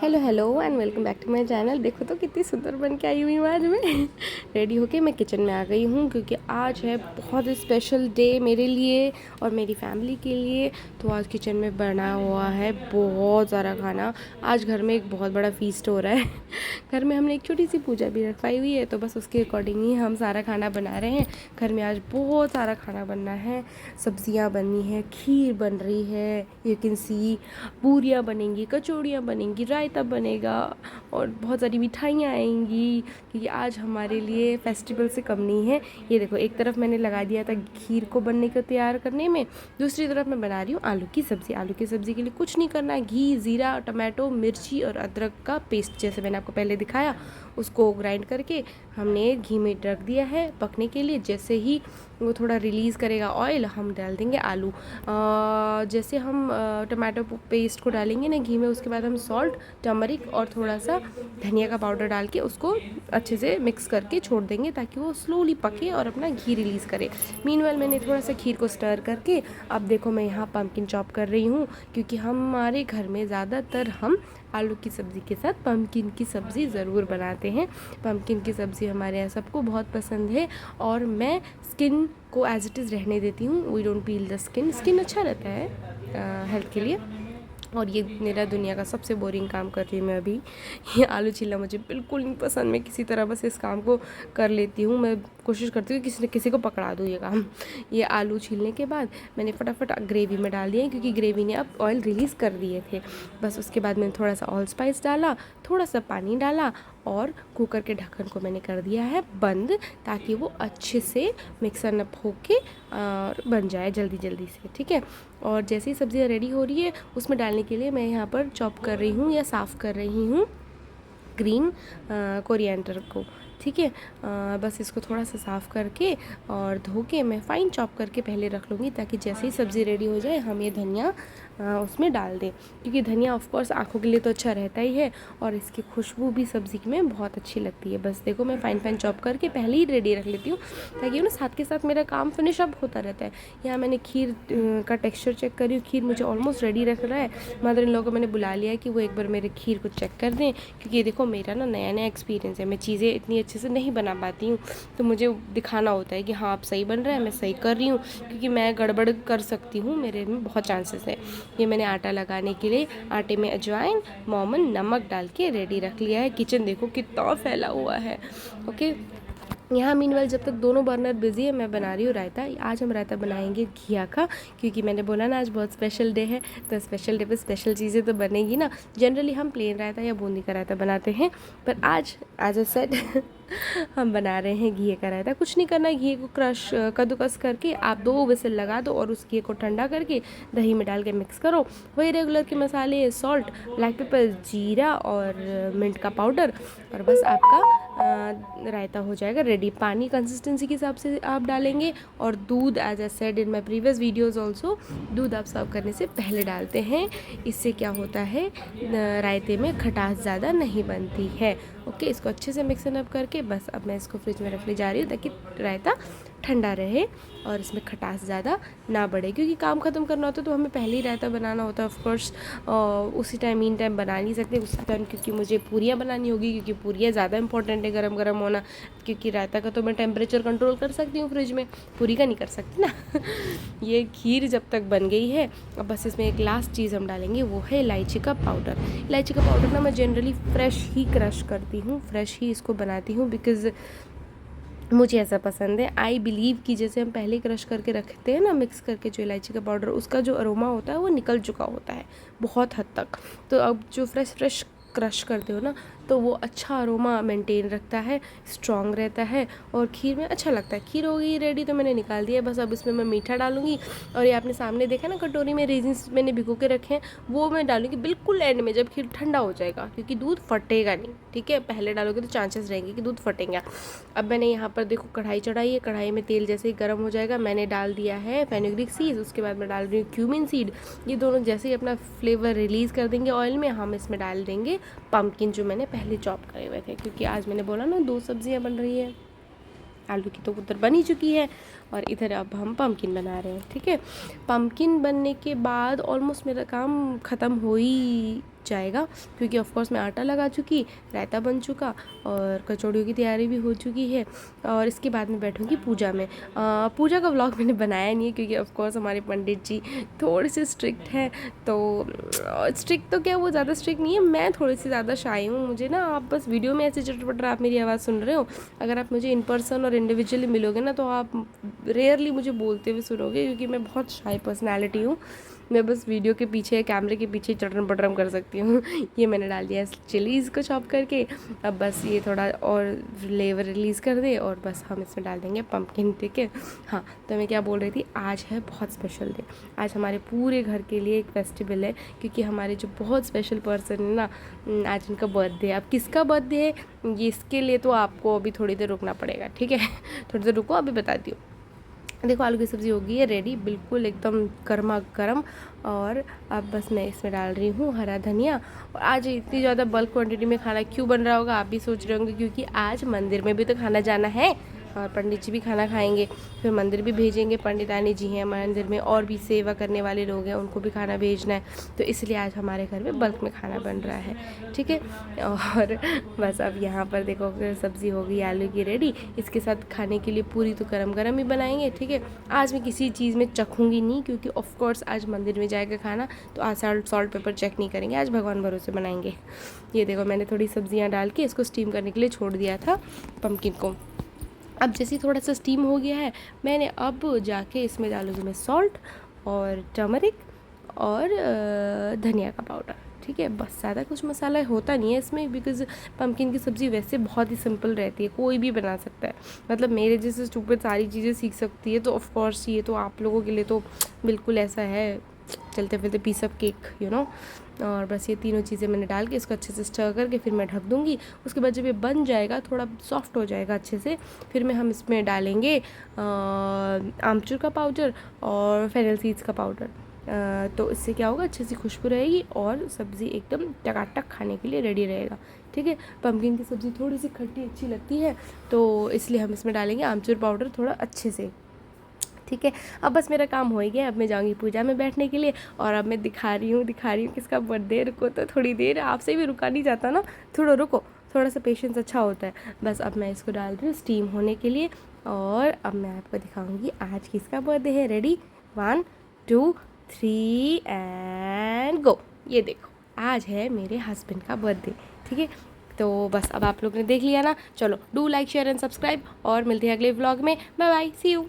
Hello hello and welcome back to my channel. देखो तो कितनी सुंदर बन के आई हुई हूँ आज मैं। रेडी होके मैं किचन में आ गई हूँ क्योंकि आज है बहुत स्पेशल डे मेरे लिए और मेरी फैमिली के लिए। तो आज किचन में बना हुआ है बहुत सारा खाना। आज घर में एक बहुत बड़ा फीस्ट हो रहा है। घर में हमने एक छोटी सी पूजा भी रखवाई हुई है, तो बस उसके अकॉर्डिंग ही हम सारा खाना बना रहे हैं। घर में आज बहुत सारा खाना बनना है। सब्जियाँ बननी है, खीर बन रही है, यू कैन सी, पूरियाँ बनेंगी, कचौड़ियाँ बनेंगी, रायता बनेगा और बहुत सारी मिठाइयाँ आएंगी क्योंकि आज हमारे लिए फेस्टिवल से कम नहीं है। ये देखो, एक तरफ मैंने लगा दिया था खीर को बनने को तैयार करने में, दूसरी तरफ मैं बना रही हूँ आलू की सब्ज़ी। आलू की सब्ज़ी के लिए कुछ नहीं करना है, घी, ज़ीरा, टमाटो, मिर्ची और अदरक का पेस्ट जैसे मैंने आपको पहले दिखाया उसको ग्राइंड करके हमने घी में रख दिया है पकने के लिए। जैसे ही वो थोड़ा रिलीज़ करेगा ऑयल, हम डाल देंगे आलू। जैसे हम टमाटो पेस्ट को डालेंगे ना घी में, उसके बाद हम सॉल्ट, टर्मरिक और थोड़ा सा धनिया का पाउडर डाल के उसको अच्छे से मिक्स करके छोड़ देंगे ताकि वो स्लोली पके और अपना घी रिलीज़ करे। मीनवाइल मैंने थोड़ा सा खीर को स्टर करके अब देखो मैं यहाँ पम्पकिन चॉप कर रही हूँ क्योंकि हमारे घर में ज़्यादातर हम आलू की सब्ज़ी के साथ पम्पकिन की सब्ज़ी ज़रूर बनाते हैं। पम्पकिन की सब्ज़ी हमारे यहाँ सबको बहुत पसंद है और मैं स्किन को एज इट इज़ रहने देती हूँ। We don't peel the skin अच्छा रहता है हेल्थ के लिए। और ये मेरा दुनिया का सबसे बोरिंग काम कर रही हूँ मैं अभी। ये आलू छीलना मुझे बिल्कुल नहीं पसंद। मैं किसी तरह बस इस काम को कर लेती हूँ। मैं कोशिश करती हूँ किसी न किसी को पकड़ा दूँ ये काम। ये आलू छीलने के बाद मैंने फटाफट ग्रेवी में डाल दिया क्योंकि ग्रेवी ने अब ऑयल रिलीज़ कर दिए थे। बस उसके बाद मैंने थोड़ा सा ऑल स्पाइस डाला, थोड़ा सा पानी डाला और कुकर के ढक्कन को मैंने कर दिया है बंद ताकि वो अच्छे से मिक्सर अप होके और बन जाए जल्दी जल्दी से, ठीक है। और जैसे ही सब्ज़ियाँ रेडी हो रही है उसमें डालने के लिए मैं यहाँ पर चॉप कर रही हूँ या साफ़ कर रही हूँ ग्रीन कोरिएंडर को, ठीक है। बस इसको थोड़ा सा साफ़ करके और धो के मैं फ़ाइन चॉप करके पहले रख लूँगी ताकि जैसे ही सब्ज़ी रेडी हो जाए हम ये धनिया उसमें डाल दें क्योंकि धनिया ऑफ कोर्स आँखों के लिए तो अच्छा रहता ही है और इसकी खुशबू भी सब्ज़ी में बहुत अच्छी लगती है। बस देखो मैं फ़ाइन चॉप करके पहले ही रेडी रख लेती हूँ ताकि ना साथ के साथ मेरा काम फिनिश अप होता रहता है। यहाँ मैंने खीर का टेक्स्चर चेक करी, खीर मुझे ऑलमोस्ट रेडी रख रहा है। मदर इन लॉ को मैंने बुला लिया है कि वो एक बार मेरे खीर को चेक कर दें क्योंकि देखो मेरा ना नया नया एक्सपीरियंस है, मैं चीज़ें इतनी अच्छे से नहीं बना पाती हूँ तो मुझे दिखाना होता है कि हाँ आप सही बन रहा है, मैं सही कर रही हूँ क्योंकि मैं गड़बड़ कर सकती हूँ, मेरे में बहुत चांसेस है। ये मैंने आटा लगाने के लिए आटे में अजवाइन, मोमन, नमक डाल के रेडी रख लिया है। किचन देखो कितना फैला हुआ है, ओके। यहाँ मीनवाइल जब तक दोनों बर्नर बिजी है मैं बना रही हूँ रायता। आज हम रायता बनाएंगे घिया का क्योंकि मैंने बोला ना आज बहुत स्पेशल डे है, तो स्पेशल डे पे स्पेशल चीज़ें तो बनेगी ना। जनरली हम प्लेन रायता या बूंदी का रायता बनाते हैं पर आज एज अ सेट हम बना रहे हैं घी का रायता। कुछ नहीं करना, घी को कद्दूकस करके आप 2 विसल लगा दो और उस घी को ठंडा करके दही में डाल के मिक्स करो। वही रेगुलर के मसाले, सॉल्ट, ब्लैक पेपर, जीरा और मिंट का पाउडर और बस आपका रायता हो जाएगा रेडी। पानी कंसिस्टेंसी के हिसाब से आप डालेंगे और दूध, as I said in my previous videos also, दूध आप सर्व करने से पहले डालते हैं। इससे क्या होता है रायते में खटास ज़्यादा नहीं बनती है, ओके। इसको अच्छे से मिक्सन अप करके बस अब मैं इसको फ्रिज में रखने जा रही हूँ ताकि रायता ठंडा रहे और इसमें खटास ज़्यादा ना बढ़े क्योंकि काम ख़त्म करना होता है तो हमें पहले ही रायता बनाना होता है। ऑफ कोर्स उसी टाइम मीन टाइम बना नहीं सकते उसी टाइम क्योंकि मुझे पूरियाँ बनानी होगी क्योंकि पूरियाँ ज़्यादा इंपॉर्टेंट है गरम गरम होना, क्योंकि रायता का तो मैं टेम्परेचर कंट्रोल कर सकती हूँ फ्रिज में, पूरी का नहीं कर सकती ना। ये खीर जब तक बन गई है अब बस इसमें एक लास्ट चीज़ हम डालेंगे, वो है इलायची का पाउडर। इलायची का पाउडर ना मैं जनरली फ्रेश ही क्रश करती हूँ, फ्रेश ही इसको बनाती हूँ बिकॉज़ मुझे ऐसा पसंद है। आई बिलीव कि जैसे हम पहले क्रश करके रखते हैं ना मिक्स करके जो इलायची का पाउडर, उसका जो अरोमा होता है वो निकल चुका होता है बहुत हद तक। तो अब जो फ्रेश क्रश करते हो ना तो वो अच्छा अरोमा मेंटेन रखता है, स्ट्रॉन्ग रहता है और खीर में अच्छा लगता है। खीर हो गई रेडी तो मैंने निकाल दिया। बस अब इसमें मैं मीठा डालूंगी और ये आपने सामने देखा ना कटोरी में रेजिन्स मैंने भिगो के रखे हैं, वो मैं डालूंगी बिल्कुल एंड में जब खीर ठंडा हो जाएगा क्योंकि दूध फटेगा नहीं, ठीक है। पहले डालोगे तो चांसेस रहेंगे कि दूध फटेंगे। अब मैंने यहाँ पर देखो कढ़ाई चढ़ाई है, कढ़ाई में तेल जैसे ही गर्म हो जाएगा मैंने डाल दिया है फेनुग्रीक सीड्स, उसके बाद मैं डाल रही हूँ क्यूमिन सीड। ये दोनों जैसे ही अपना फ्लेवर रिलीज़ कर देंगे ऑयल में, हम इसमें डाल देंगे पम्पकिन जो मैंने पहले चॉप करे हुए थे क्योंकि आज मैंने बोला ना 2 सब्जियां बन रही है। आलू की तो उधर बन ही चुकी है और इधर अब हम पम्पकिन बना रहे हैं, ठीक है। पम्पकिन बनने के बाद ऑलमोस्ट मेरा काम ख़त्म हो ही जाएगा, क्योंकि ऑफकोर्स मैं आटा लगा चुकी, रायता बन चुका और कचौड़ियों की तैयारी भी हो चुकी है। और इसके बाद में बैठूँगी पूजा में। पूजा का व्लॉग मैंने बनाया नहीं है, क्योंकि ऑफकोर्स हमारे पंडित जी थोड़े से स्ट्रिक्ट हैं। तो स्ट्रिक्ट तो क्या, वो ज़्यादा स्ट्रिक्ट नहीं है, मैं थोड़ी सी ज़्यादा शाई हूँ। मुझे ना, आप बस वीडियो में ऐसे चटपटर आप मेरी आवाज़ सुन रहे हो, अगर आप मुझे इन पर्सन और इंडिविजुअली मिलोगे ना, तो आप रेयरली मुझे बोलते हुए सुनोगे, क्योंकि मैं बहुत शाई पर्सनैलिटी हूँ। मैं बस वीडियो के पीछे, कैमरे के पीछे चटरम पटरम कर सकती हूँ। ये मैंने डाल दिया चिलीज़ को चॉप करके। अब बस ये थोड़ा और फ्लेवर रिलीज़ कर दे और बस हम इसमें डाल देंगे पम्पकिन। ठीक है। हाँ, तो मैं क्या बोल रही थी, आज है बहुत स्पेशल डे। आज हमारे पूरे घर के लिए एक फेस्टिवल है, क्योंकि हमारे जो बहुत स्पेशल पर्सन है ना, आज उनका बर्थडे है। अब किसका बर्थडे है, ये इसके लिए तो आपको अभी थोड़ी देर रुकना पड़ेगा। ठीक है, थोड़ी देर रुको, अभी बताती हूँ। देखो, आलू की सब्ज़ी हो गई है रेडी, बिल्कुल एकदम गर्मा गर्म। और अब बस मैं इसमें डाल रही हूँ हरा धनिया। और आज इतनी ज़्यादा बल्क क्वांटिटी में खाना क्यों बन रहा होगा, आप भी सोच रहे होंगे, क्योंकि आज मंदिर में भी तो खाना जाना है और पंडित जी भी खाना खाएंगे, फिर मंदिर भी भेजेंगे। पंडितानी जी हैं मंदिर में, और भी सेवा करने वाले लोग हैं, उनको भी खाना भेजना है। तो इसलिए आज हमारे घर में बल्क में खाना बन रहा है। ठीक है। और बस अब यहाँ पर देखो, सब्ज़ी हो गई आलू की रेडी। इसके साथ खाने के लिए पूरी तो गरम गरम ही बनाएंगे। ठीक है। आज मैं किसी चीज़ में चखूँगी नहीं, क्योंकि ऑफकोर्स आज मंदिर में जाएगा खाना, तो आज सॉल्ट पेपर चेक नहीं करेंगे, आज भगवान भरोसे बनाएंगे। ये देखो, मैंने थोड़ी सब्जियाँ डाल के इसको स्टीम करने के लिए छोड़ दिया था पम्पकिन को। अब जैसे थोड़ा सा स्टीम हो गया है, मैंने अब जाके इसमें डालूँगी मैं सॉल्ट और टर्मरिक और धनिया का पाउडर। ठीक है, बस ज़्यादा कुछ मसाला होता नहीं है इसमें, बिकॉज़ पम्पकिन की सब्ज़ी वैसे बहुत ही सिंपल रहती है, कोई भी बना सकता है। मतलब मेरे जैसे स्टूपिड सारी चीज़ें सीख सकती है, तो ऑफ कोर्स ये तो आप लोगों के लिए तो बिल्कुल ऐसा है, चलते फिरते piece of cake, you know. और बस ये तीनों चीज़ें मैंने डाल के इसको अच्छे से स्टर करके फिर मैं ढक दूँगी। उसके बाद जब ये बन जाएगा, थोड़ा सॉफ्ट हो जाएगा अच्छे से, फिर हम इसमें डालेंगे आमचूर का पाउडर और फेनल सीड्स का पाउडर। तो इससे क्या होगा, अच्छी सी खुशबू रहेगी और सब्ज़ी एकदम टकाटक खाने के लिए रेडी रहेगा। ठीक है। पम्पकिन की सब्ज़ी थोड़ी सी खट्टी अच्छी लगती है, तो इसलिए हम इसमें डालेंगे आमचूर पाउडर थोड़ा अच्छे से। ठीक है। अब बस मेरा काम हो ही गया, अब मैं जाऊँगी पूजा में बैठने के लिए। और अब मैं दिखा रही हूँ किसका बर्थडे। रुको तो थोड़ी देर, आपसे भी रुका नहीं जाता ना, थोड़ा रुको, थोड़ा सा पेशेंस अच्छा होता है। बस अब मैं इसको डाल रही हूँ स्टीम होने के लिए, और अब मैं आपको दिखाऊंगी आज किसका बर्थडे है। Ready, 1 2 3 and go. ये देखो, आज है मेरे हस्बैंड का बर्थडे। ठीक है। तो बस अब आप लोग ने देख लिया ना, चलो do like share and subscribe, और मिलते हैं अगले व्लॉग में। Bye bye, see you.